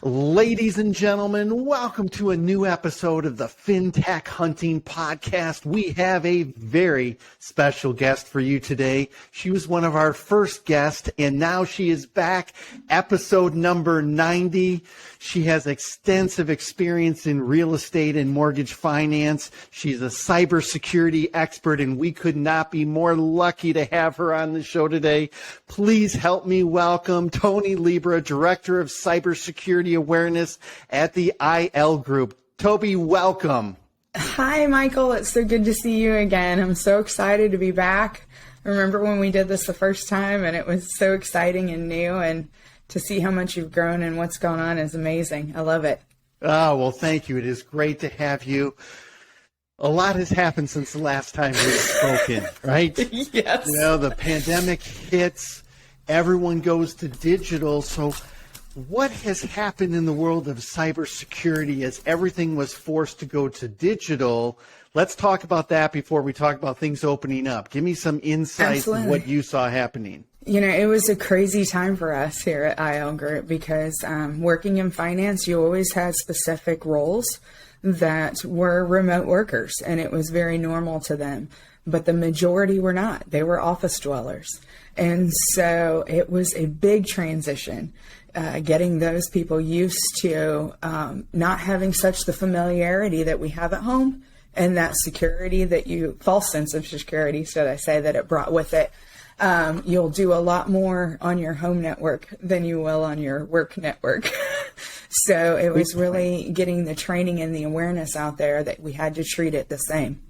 Ladies and gentlemen, welcome to a new episode of the Fintech-Hunting podcast. We have a very special guest for you today. She was one of our first guests, and now she is back, episode number 90. She has extensive experience in real estate and mortgage finance. She's a cybersecurity expert, and we could not be more lucky to have her on the show today. Please help me welcome Tony Libra, Director of Cybersecurity Awareness at the IL Group. Tobi, welcome. Hi, Michael. It's so good to see you again. I'm so excited to be back. I remember when we did this the first time, and it was so exciting and new, and to see how much you've grown and what's going on is amazing. I love it. Oh, well, thank you. It is great to have you. A lot has happened since the last time we've spoken, right? Yes. You know, the pandemic hits, everyone goes to digital. So what has happened in the world of cybersecurity as everything was forced to go to digital? Let's talk about that before we talk about things opening up. Give me some insights on what you saw happening. You know, it was a crazy time for us here at IL Group because working in finance, you always had specific roles that were remote workers, and it was very normal to them. But the majority were not. They were office dwellers. And so it was a big transition, getting those people used to not having such the familiarity that we have at home and that security false sense of security, should I say, that it brought with it. You'll do a lot more on your home network than you will on your work network. So it was really getting the training and the awareness out there that we had to treat it the same.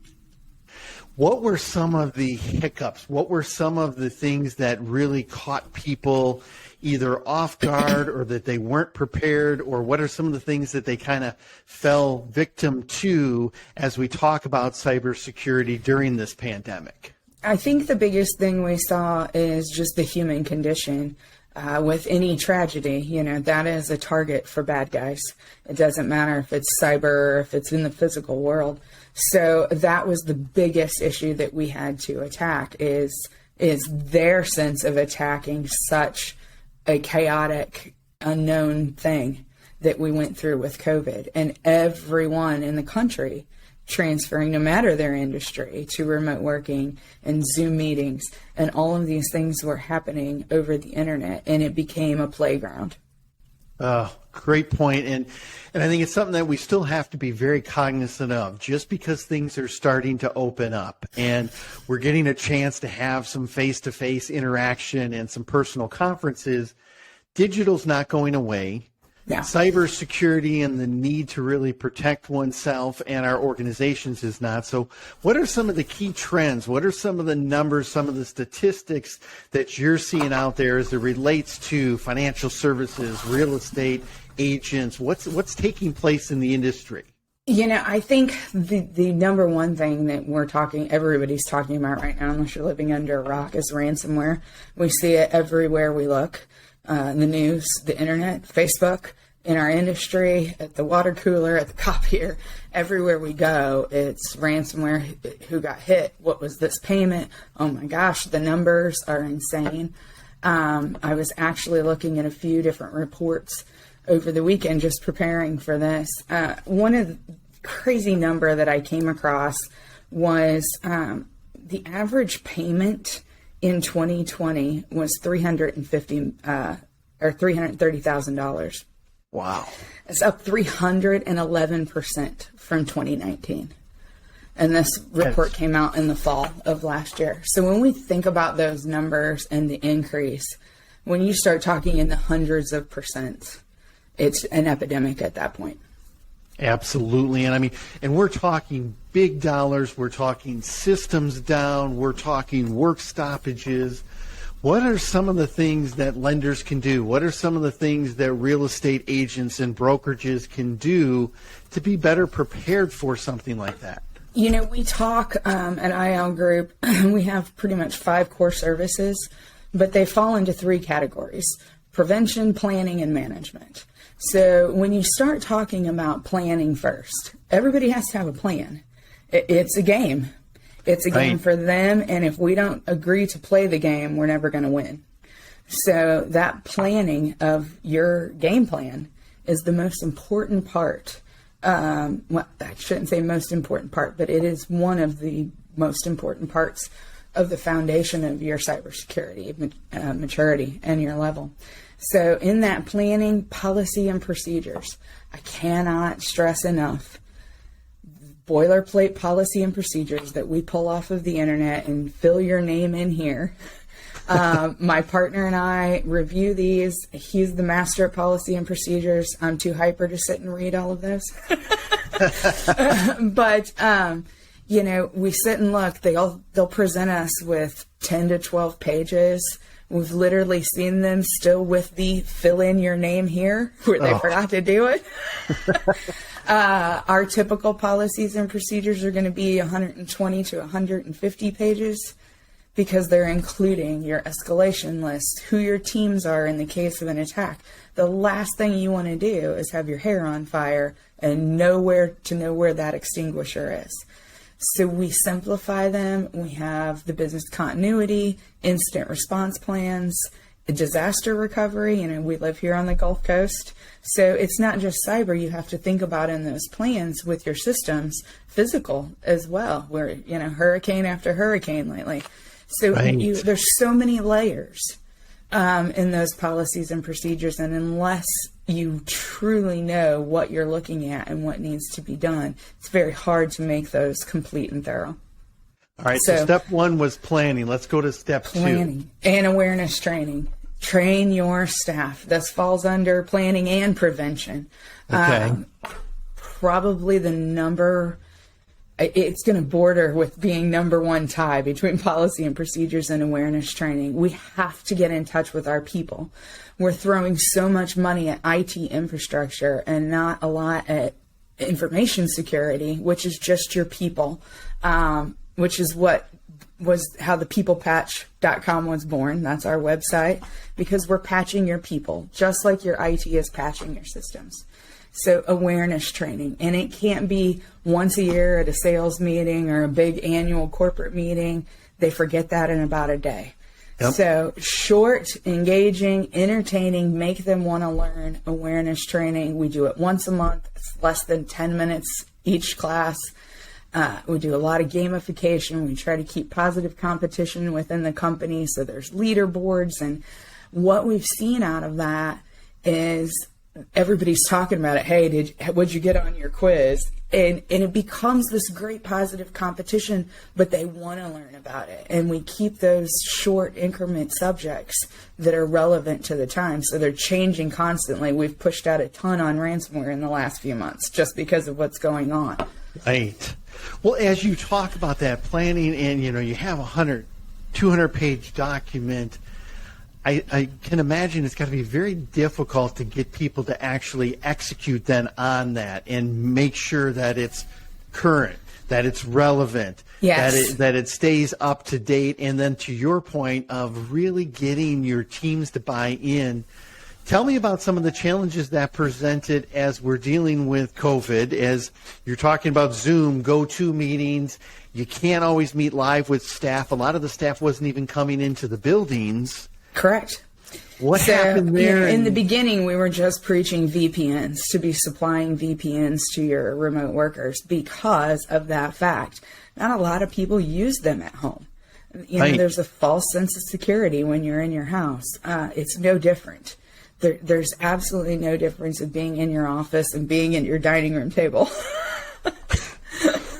What were some of the hiccups? What were some of the things that really caught people either off guard or that they weren't prepared? Or what are some of the things that they kind of fell victim to as we talk about cybersecurity during this pandemic? I think the biggest thing we saw is just the human condition. With any tragedy, you know, that is a target for bad guys. It doesn't matter if it's cyber or if it's in the physical world. So that was the biggest issue that we had to attack is their sense of attacking such a chaotic, unknown thing that we went through with COVID, and everyone in the country transferring, no matter their industry, to remote working and Zoom meetings, and all of these things were happening over the internet, and it became a playground. Great point. And I think it's something that we still have to be very cognizant of. Just because things are starting to open up and we're getting a chance to have some face-to-face interaction and some personal conferences, digital's not going away. Yeah. Cybersecurity and the need to really protect oneself and our organizations is not. So what are some of the key trends? What are some of the numbers, some of the statistics that you're seeing out there as it relates to financial services, real estate, agents? What's taking place in the industry? You know, I think the number one thing that everybody's talking about right now, unless you're living under a rock, is ransomware. We see it everywhere we look. The news, the internet, Facebook, in our industry, at the water cooler, at the copier, everywhere we go, it's ransomware. Who got hit? What was this payment? Oh my gosh, the numbers are insane. I was actually looking at a few different reports over the weekend just preparing for this. One of the crazy number that I came across was the average payment in 2020 was $330,000. Wow. It's up 311% from 2019. And this report came out in the fall of last year. So when we think about those numbers and the increase, when you start talking in the hundreds of percent, it's an epidemic at that point. Absolutely. And I mean, and we're talking big dollars, we're talking systems down, we're talking work stoppages. What are some of the things that lenders can do? What are some of the things that real estate agents and brokerages can do to be better prepared for something like that? You know, we talk at IL Group, we have pretty much 5 core services, but they fall into 3 categories: prevention, planning, and management. So when you start talking about planning first, everybody has to have a plan. It's a game. It's a game for them, and if we don't agree to play the game, we're never going to win. So that planning of your game plan is the most important part. Well, I shouldn't say most important part, but it is one of the most important parts of the foundation of your cybersecurity maturity and your level. So in that planning, policy, and procedures, I cannot stress enough boilerplate policy and procedures that we pull off of the internet and fill your name in here. My partner and I review these. He's the master at policy and procedures. I'm too hyper to sit and read all of those. But, you know, we sit and look. They'll present us with 10 to 12 pages. We've literally seen them still with the fill in your name here where they forgot to do it. Our typical policies and procedures are going to be 120 to 150 pages because they're including your escalation list, who your teams are in the case of an attack. The last thing you want to do is have your hair on fire and know where that extinguisher is. So we simplify them. We have the business continuity, instant response plans, disaster recovery. You know, we live here on the Gulf Coast. So it's not just cyber you have to think about in those plans with your systems, physical as well, where, you know, hurricane after hurricane lately. So there's so many layers in those policies and procedures. And unless you truly know what you're looking at and what needs to be done, it's very hard to make those complete and thorough. All right, so step one was planning. Let's go to step two. Planning and awareness training. Train your staff. This falls under planning and prevention. Okay. Probably it's going to border with being number one tie between policy and procedures and awareness training. We have to get in touch with our people. We're throwing so much money at IT infrastructure and not a lot at information security, which is just your people, which is what was how the peoplepatch.com was born. That's our website, because we're patching your people just like your IT is patching your systems. So awareness training, and it can't be once a year at a sales meeting or a big annual corporate meeting. They forget that in about a day. Yep. So short, engaging, entertaining, make them want to learn awareness training. We do it once a month. It's less than 10 minutes each class. We do a lot of gamification. We try to keep positive competition within the company. So there's leaderboards. And what we've seen out of that is everybody's talking about it. Hey, what'd you get on your quiz? And it becomes this great positive competition, but they want to learn about it. And we keep those short increment subjects that are relevant to the time. So they're changing constantly. We've pushed out a ton on ransomware in the last few months just because of what's going on. Right. Well, as you talk about that planning and, you know, you have 200-page document, I can imagine it's got to be very difficult to get people to actually execute then on that and make sure that it's current, that it's relevant, yes, that it stays up to date. And then to your point of really getting your teams to buy in, tell me about some of the challenges that presented as we're dealing with COVID, as you're talking about Zoom, go-to meetings. You can't always meet live with staff. A lot of the staff wasn't even coming into the buildings. Correct. What happened there? In the beginning, we were just preaching VPNs, to be supplying VPNs to your remote workers because of that fact. Not a lot of people use them at home. You know, there's a false sense of security when you're in your house. It's no different. There's absolutely no difference of being in your office and being at your dining room table.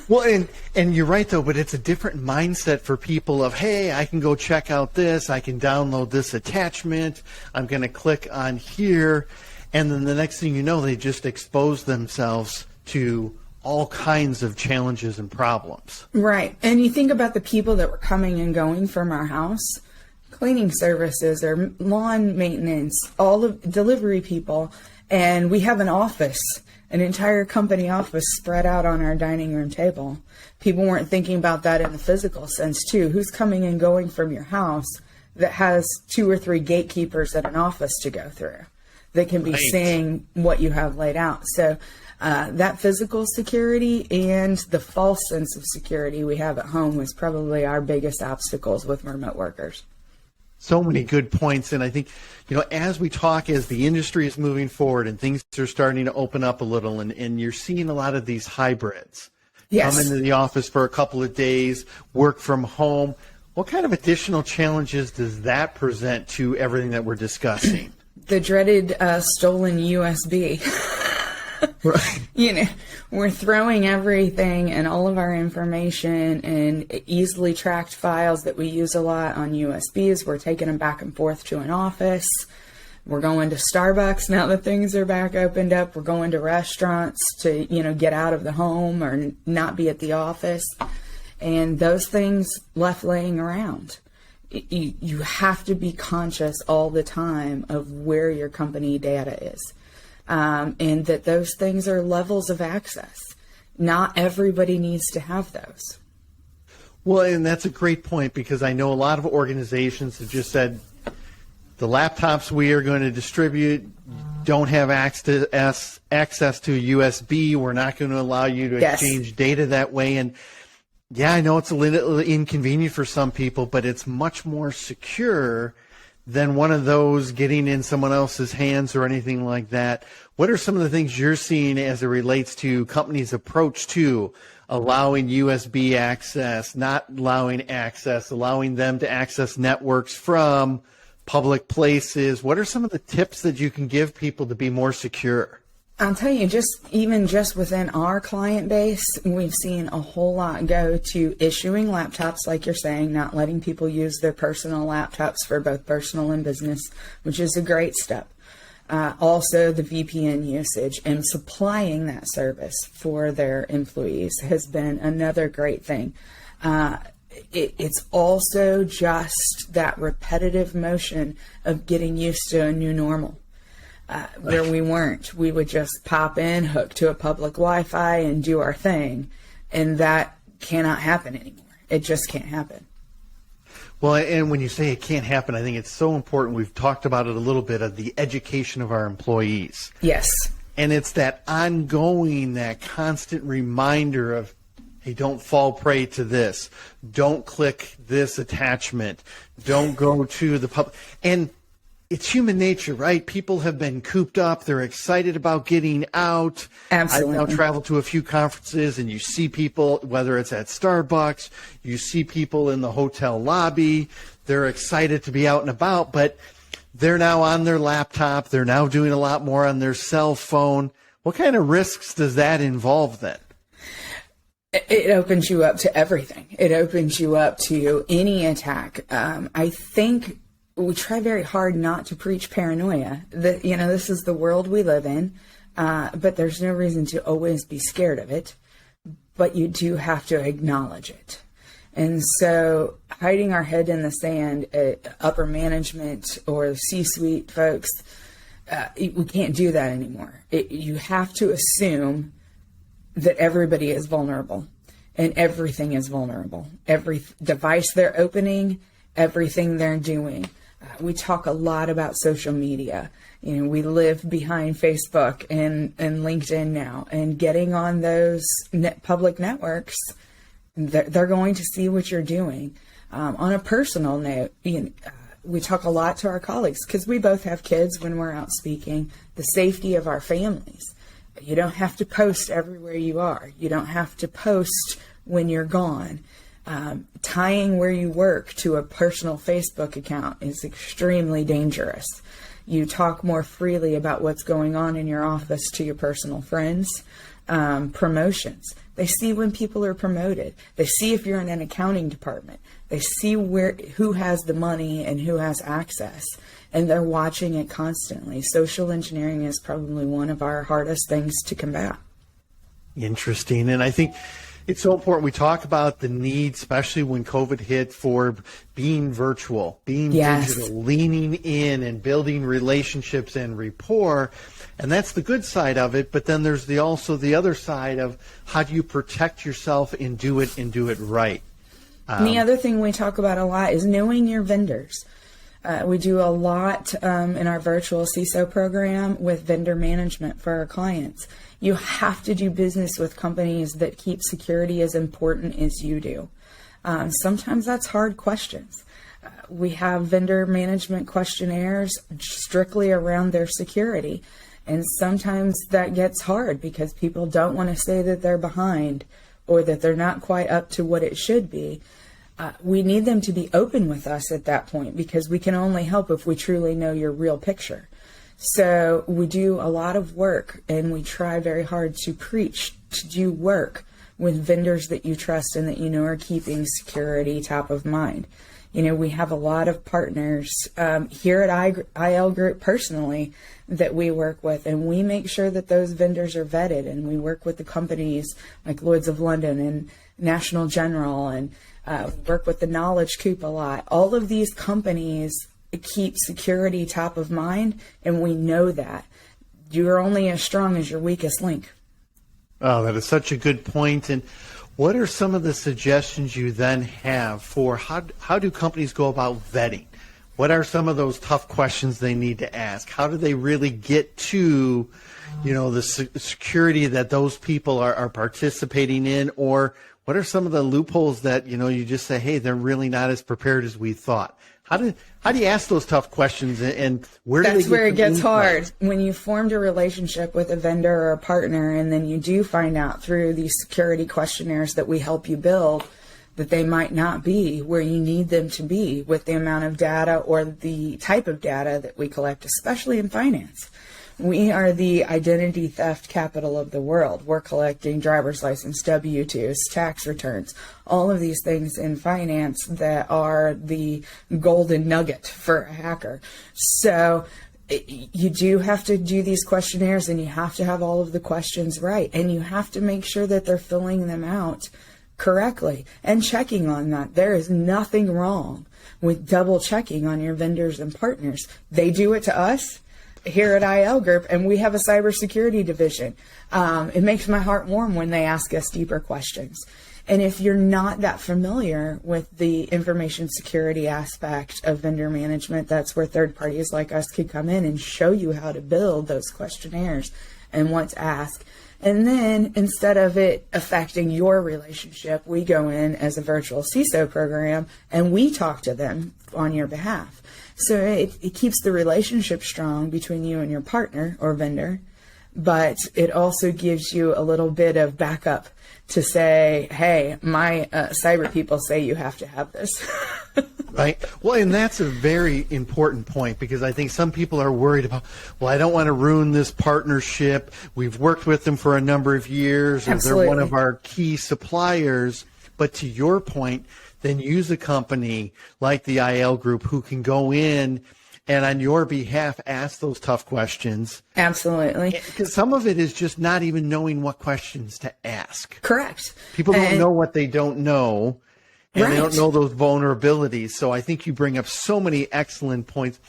Well, and you're right, though, but it's a different mindset for people of, hey, I can go check out this, I can download this attachment, I'm going to click on here, and then the next thing you know, they just expose themselves to all kinds of challenges and problems. Right. And you think about the people that were coming and going from our house, cleaning services or lawn maintenance, all of delivery people, and we have an office, an entire company office spread out on our dining room table. People weren't thinking about that in the physical sense, too. Who's coming and going from your house that has 2 or 3 gatekeepers at an office to go through that can be seeing what you have laid out? So that physical security and the false sense of security we have at home was probably our biggest obstacles with remote workers. So many good points. And I think, as we talk, as the industry is moving forward and things are starting to open up a little, and you're seeing a lot of these hybrids Yes. come into the office for a couple of days, work from home. What kind of additional challenges does that present to everything that we're discussing? The dreaded stolen USB. Right. We're throwing everything and all of our information and easily tracked files that we use a lot on USBs. We're taking them back and forth to an office. We're going to Starbucks now that things are back opened up. We're going to restaurants to, get out of the home or not be at the office. And those things left laying around. You have to be conscious all the time of where your company data is. And that those things are levels of access. Not everybody needs to have those. Well, and that's a great point, because I know a lot of organizations have just said the laptops we are going to distribute don't have access to a USB. We're not going to allow you to exchange data that way. And yeah, I know it's a little inconvenient for some people, but it's much more secure than one of those getting in someone else's hands or anything like that. What are some of the things you're seeing as it relates to companies' approach to allowing USB access, not allowing access, allowing them to access networks from public places? What are some of the tips that you can give people to be more secure? I'll tell you, even within our client base, we've seen a whole lot go to issuing laptops, like you're saying, not letting people use their personal laptops for both personal and business, which is a great step. Also, the VPN usage and supplying that service for their employees has been another great thing. It's also just that repetitive motion of getting used to a new normal. Where we weren't. We would just pop in, hook to a public Wi-Fi, and do our thing. And that cannot happen anymore. It just can't happen. Well, and when you say it can't happen, I think it's so important. We've talked about it a little bit, of the education of our employees. Yes. And it's that ongoing, that constant reminder of, hey, don't fall prey to this. Don't click this attachment. Don't go to the public. And it's human nature, right? People have been cooped up. They're excited about getting out. Absolutely. I've now traveled to a few conferences, and you see people, whether it's at Starbucks, you see people in the hotel lobby. They're excited to be out and about, but they're now on their laptop. They're now doing a lot more on their cell phone. What kind of risks does that involve then? It opens you up to everything. It opens you up to any attack. I think we try very hard not to preach paranoia. This is the world we live in, but there's no reason to always be scared of it. But you do have to acknowledge it. And so hiding our head in the sand, upper management or C-suite folks, we can't do that anymore. You have to assume that everybody is vulnerable and everything is vulnerable. Every device they're opening, everything they're doing. We talk a lot about social media. We live behind Facebook and LinkedIn now, and getting on those public networks, they're going to see what you're doing. On a personal note, we talk a lot to our colleagues, because we both have kids when we're out speaking, the safety of our families. You don't have to post everywhere you are. You don't have to post when you're gone. Tying where you work to a personal Facebook account is extremely dangerous. You talk more freely about what's going on in your office to your personal friends. Promotions. They see when people are promoted. They see if you're in an accounting department. They see who has the money and who has access. And they're watching it constantly. Social engineering is probably one of our hardest things to combat. Interesting. And I think it's so important. We talk about the need, especially when COVID hit, for being virtual, being digital, leaning in and building relationships and rapport. And that's the good side of it. But then there's also the other side of, how do you protect yourself and do it right? And the other thing we talk about a lot is knowing your vendors. We do a lot in our virtual CISO program with vendor management for our clients. You have to do business with companies that keep security as important as you do. Sometimes that's hard questions. We have vendor management questionnaires strictly around their security. And sometimes that gets hard because people don't want to say that they're behind or that they're not quite up to what it should be. We need them to be open with us at that point because we can only help if we truly know your real picture. So we do a lot of work, and we try very hard to preach, to do work with vendors that you trust and that you know are keeping security top of mind. You know, we have a lot of partners here at IL Group personally that we work with, and we make sure that those vendors are vetted, and we work with the companies like Lloyd's of London and National General, and work with the Knowledge Coop a lot. All of these companies keep security top of mind, and we know that. You're only as strong as your weakest link. Oh, that is such a good point. And what are some of the suggestions you then have for how do companies go about vetting? What are some of those tough questions they need to ask? How do they really get to, the security that those people are participating in? Or what are some of the loopholes that, you just say, hey, they're really not as prepared as we thought? How do you ask those tough questions, and where do they get? That's where it gets hard. When you formed a relationship with a vendor or a partner, and then you do find out through these security questionnaires that we help you build that they might not be where you need them to be with the amount of data or the type of data that we collect, especially in finance. We are the identity theft capital of the world. We're collecting driver's license, W-2s, tax returns, all of these things in finance that are the golden nugget for a hacker. So you do have to do these questionnaires, and you have to have all of the questions right, and you have to make sure that they're filling them out correctly and checking on that. There is nothing wrong with double checking on your vendors and partners. They do it to us here at IL Group, and we have a cybersecurity division. It makes my heart warm when they ask us deeper questions. And if you're not that familiar with the information security aspect of vendor management, that's where third parties like us could come in and show you how to build those questionnaires and what to ask. And then instead of it affecting your relationship, we go in as a virtual CISO program and we talk to them on your behalf. So it keeps the relationship strong between you and your partner or vendor, but it also gives you a little bit of backup to say, hey, my cyber people say you have to have this. Right. Well, and that's a very important point, because I think some people are worried about, well, I don't want to ruin this partnership. We've worked with them for a number of years, or Absolutely. They're one of our key suppliers. But to your point, then use a company like the IL Group who can go in and on your behalf ask those tough questions. Absolutely. Because some of it is just not even knowing what questions to ask. Correct. People don't know what they don't know, and Right. they don't know those vulnerabilities. So I think you bring up so many excellent points.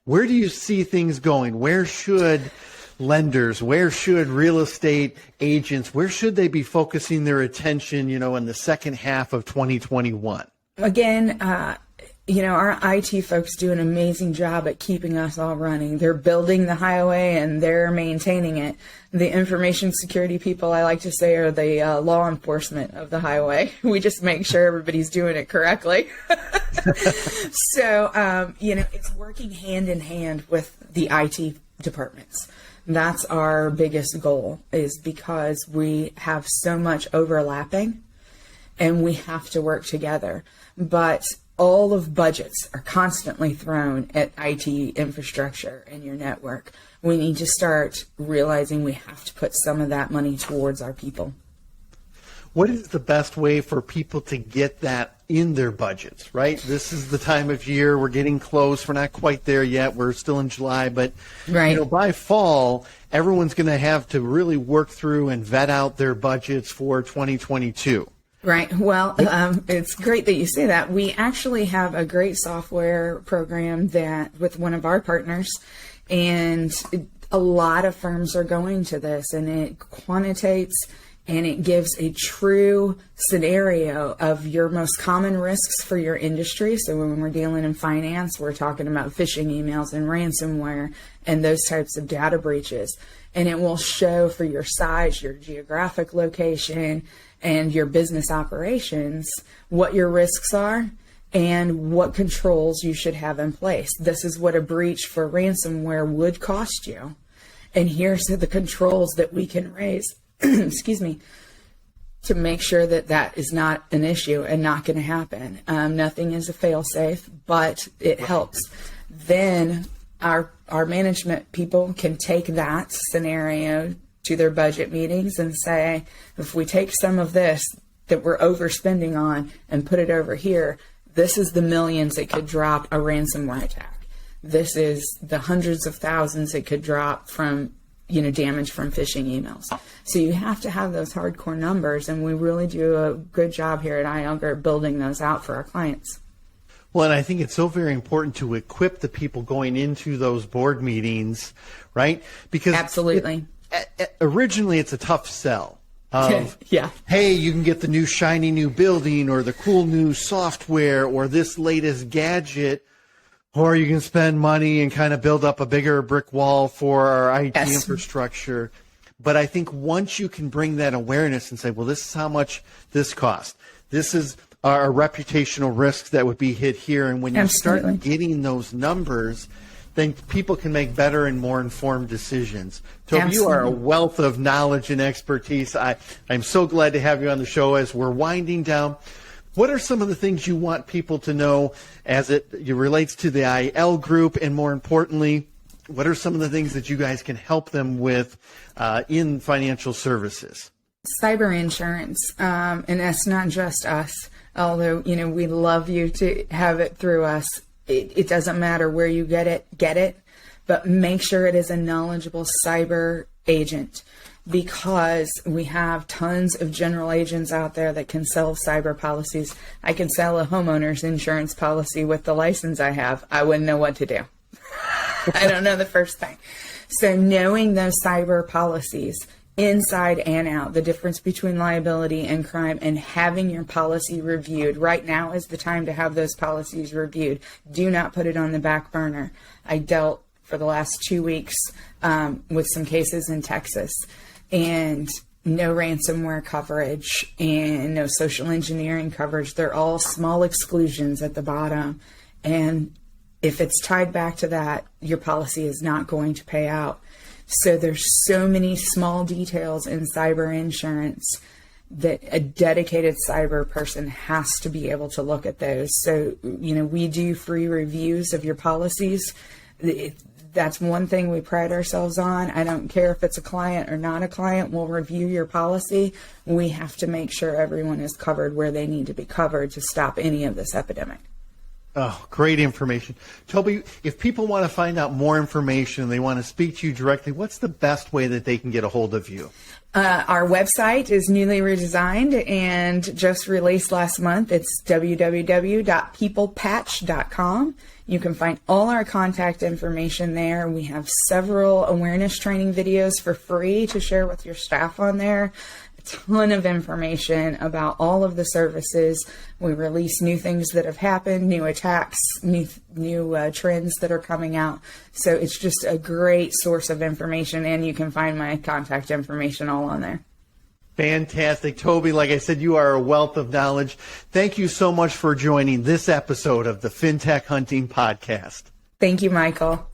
Where do you see things going? Where should lenders, where should real estate agents, where should they be focusing their attention, in the second half of 2021? Again, our IT folks do an amazing job at keeping us all running. They're building the highway and they're maintaining it. The information security people, I like to say, are the law enforcement of the highway. We just make sure everybody's doing it correctly. So, it's working hand in hand with the IT departments. That's our biggest goal, is because we have so much overlapping and we have to work together. But all of budgets are constantly thrown at IT infrastructure and your network. We need to start realizing we have to put some of that money towards our people. What is the best way for people to get that in their budgets, right? This is the time of year. We're getting close. We're not quite there yet. We're still in July, but right. By fall, everyone's going to have to really work through and vet out their budgets for 2022. Right. Well, it's great that you say that. We actually have a great software program that with one of our partners, and a lot of firms are going to this, and it quantitates and it gives a true scenario of your most common risks for your industry. So when we're dealing in finance, we're talking about phishing emails and ransomware and those types of data breaches. And it will show for your size, your geographic location, and your business operations what your risks are and what controls you should have in place. This is what a breach for ransomware would cost you. And here's the controls that we can raise, excuse me, to make sure that that is not an issue and not going to happen. Nothing is a fail-safe, but it helps. Then our management people can take that scenario to their budget meetings and say, if we take some of this that we're overspending on and put it over here, this is the millions it could drop a ransomware attack. This is the hundreds of thousands it could drop from, damage from phishing emails. So you have to have those hardcore numbers, and we really do a good job here at iAuger building those out for our clients. Well, and I think it's so very important to equip the people going into those board meetings, right? Because absolutely. Originally, it's a tough sell. Yeah. Hey, you can get the new shiny new building or the cool new software or this latest gadget, or you can spend money and kind of build up a bigger brick wall for our IT infrastructure. But I think once you can bring that awareness and say, well, this is how much this costs. This is our reputational risks that would be hit here. And when you start getting those numbers, then people can make better and more informed decisions. Tobi, you are a wealth of knowledge and expertise. I'm so glad to have you on the show as we're winding down. What are some of the things you want people to know as it relates to the IL group? And more importantly, what are some of the things that you guys can help them with in financial services? Cyber insurance, and that's not just us, although, we love you to have it through us. It doesn't matter where you get it, but make sure it is a knowledgeable cyber agent, because we have tons of general agents out there that can sell cyber policies. I can sell a homeowner's insurance policy with the license I have. I wouldn't know what to do. I don't know the first thing. So knowing those cyber policies inside and out, the difference between liability and crime, and having your policy reviewed. Right now is the time to have those policies reviewed. Do not put it on the back burner. I dealt for the last 2 weeks with some cases in Texas, and no ransomware coverage and no social engineering coverage. They're all small exclusions at the bottom. And if it's tied back to that, your policy is not going to pay out. So there's so many small details in cyber insurance that a dedicated cyber person has to be able to look at those. So, we do free reviews of your policies. That's one thing we pride ourselves on. I don't care if it's a client or not a client, we'll review your policy. We have to make sure everyone is covered where they need to be covered to stop any of this epidemic. Oh, great information. Tobi, if people want to find out more information and they want to speak to you directly, what's the best way that they can get a hold of you? Our website is newly redesigned and just released last month. It's www.peoplepatch.com. You can find all our contact information there. We have several awareness training videos for free to share with your staff on there. Ton of information about all of the services. We release new things that have happened, new attacks, new trends that are coming out. So it's just a great source of information, and you can find my contact information all on there. Fantastic. Tobi, like I said, you are a wealth of knowledge. Thank you so much for joining this episode of the Fintech Hunting Podcast. Thank you, Michael.